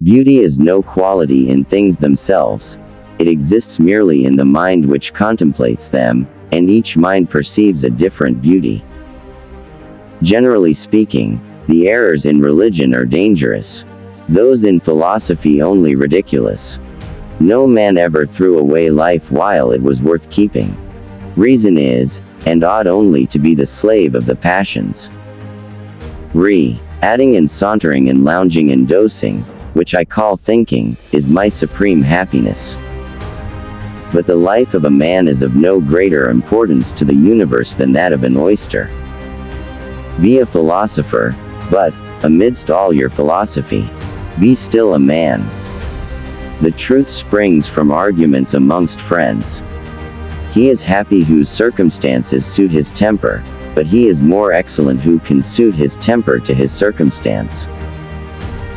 Beauty is no quality in things themselves. It exists merely in the mind which contemplates them, and each mind perceives a different beauty. Generally speaking, the errors in religion are dangerous. Those in philosophy only ridiculous. No man ever threw away life while it was worth keeping. Reason is, and ought only to be the slave of the passions. Adding and sauntering and lounging and dosing, which I call thinking, is my supreme happiness. But the life of a man is of no greater importance to the universe than that of an oyster. Be a philosopher, but, amidst all your philosophy, be still a man. The truth springs from arguments amongst friends. He is happy whose circumstances suit his temper, but he is more excellent who can suit his temper to his circumstance.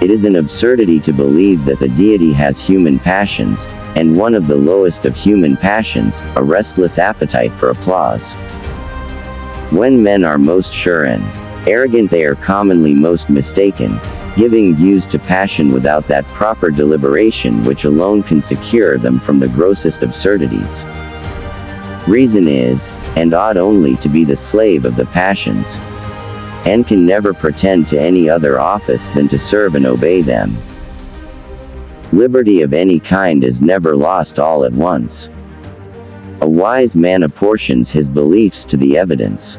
It is an absurdity to believe that the deity has human passions, and one of the lowest of human passions, a restless appetite for applause. When men are most sure and arrogant, they are commonly most mistaken, giving views to passion without that proper deliberation which alone can secure them from the grossest absurdities. Reason is, and ought only to be the slave of the passions, and can never pretend to any other office than to serve and obey them. Liberty of any kind is never lost all at once. A wise man apportions his beliefs to the evidence.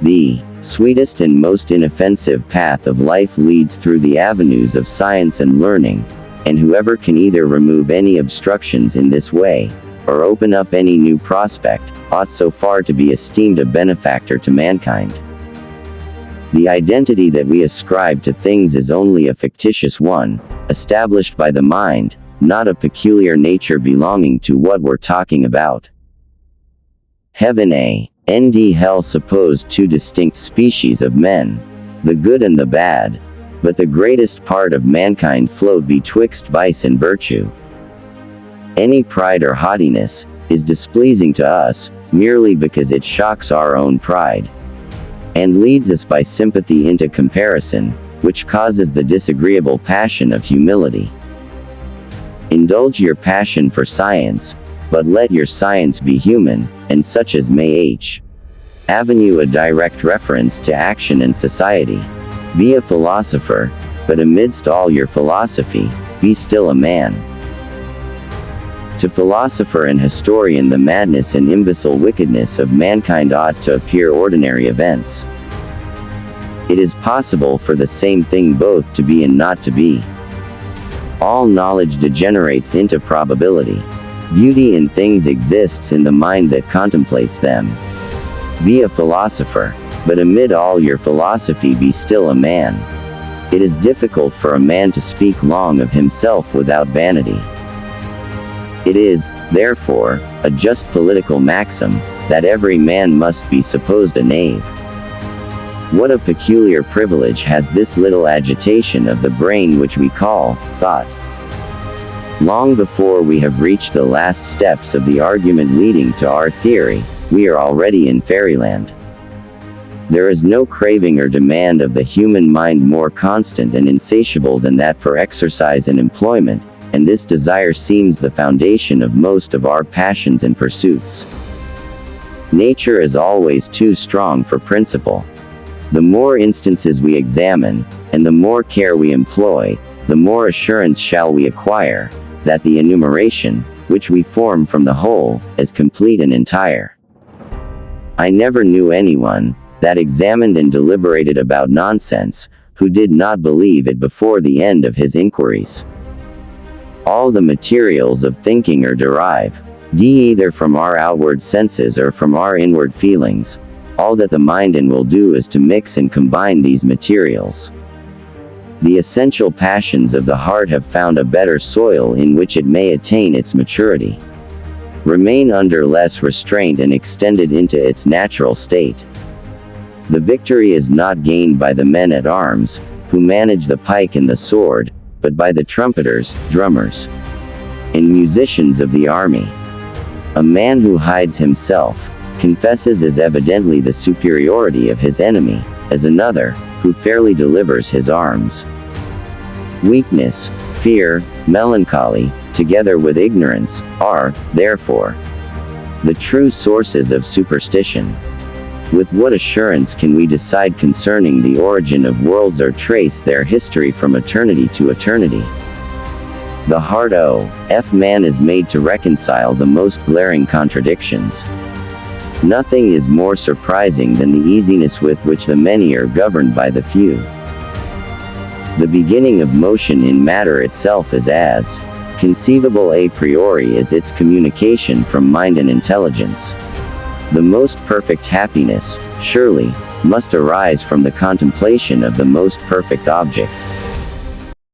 The sweetest and most inoffensive path of life leads through the avenues of science and learning, and whoever can either remove any obstructions in this way, or open up any new prospect, ought so far to be esteemed a benefactor to mankind. The identity that we ascribe to things is only a fictitious one, established by the mind, not a peculiar nature belonging to what we're talking about. Heaven and hell suppose two distinct species of men, the good and the bad, but the greatest part of mankind float betwixt vice and virtue. Any pride or haughtiness is displeasing to us, merely because it shocks our own pride, and leads us by sympathy into comparison, which causes the disagreeable passion of humility. Indulge your passion for science, but let your science be human, and such as may avenue a direct reference to action and society. Be a philosopher, but amidst all your philosophy, be still a man. To philosopher and historian, the madness and imbecile wickedness of mankind ought to appear ordinary events. It is possible for the same thing both to be and not to be. All knowledge degenerates into probability. Beauty in things exists in the mind that contemplates them. Be a philosopher, but amid all your philosophy be still a man. It is difficult for a man to speak long of himself without vanity. It is, therefore, a just political maxim, that every man must be supposed a knave. What a peculiar privilege has this little agitation of the brain which we call thought. Long before we have reached the last steps of the argument leading to our theory, we are already in fairyland. There is no craving or demand of the human mind more constant and insatiable than that for exercise and employment, and this desire seems the foundation of most of our passions and pursuits. Nature is always too strong for principle. The more instances we examine, and the more care we employ, the more assurance shall we acquire, that the enumeration, which we form from the whole, is complete and entire. I never knew anyone, that examined and deliberated about nonsense, who did not believe it before the end of his inquiries. All the materials of thinking are derived, either from our outward senses or from our inward feelings. All that the mind and will do is to mix and combine these materials. The essential passions of the heart have found a better soil in which it may attain its maturity, remain under less restraint, and extended into its natural state. The victory is not gained by the men at arms, who manage the pike and the sword, but by the trumpeters, drummers, and musicians of the army. A man who hides himself, confesses as evidently the superiority of his enemy, as another, who fairly delivers his arms. Weakness, Fear, melancholy, together with ignorance, are, therefore, the true sources of superstition. With what assurance can we decide concerning the origin of worlds or trace their history from eternity to eternity? The hard O.F. man is made to reconcile the most glaring contradictions. Nothing is more surprising than the easiness with which the many are governed by the few. The beginning of motion in matter itself is as conceivable a priori as its communication from mind and intelligence. The most perfect happiness, surely, must arise from the contemplation of the most perfect object.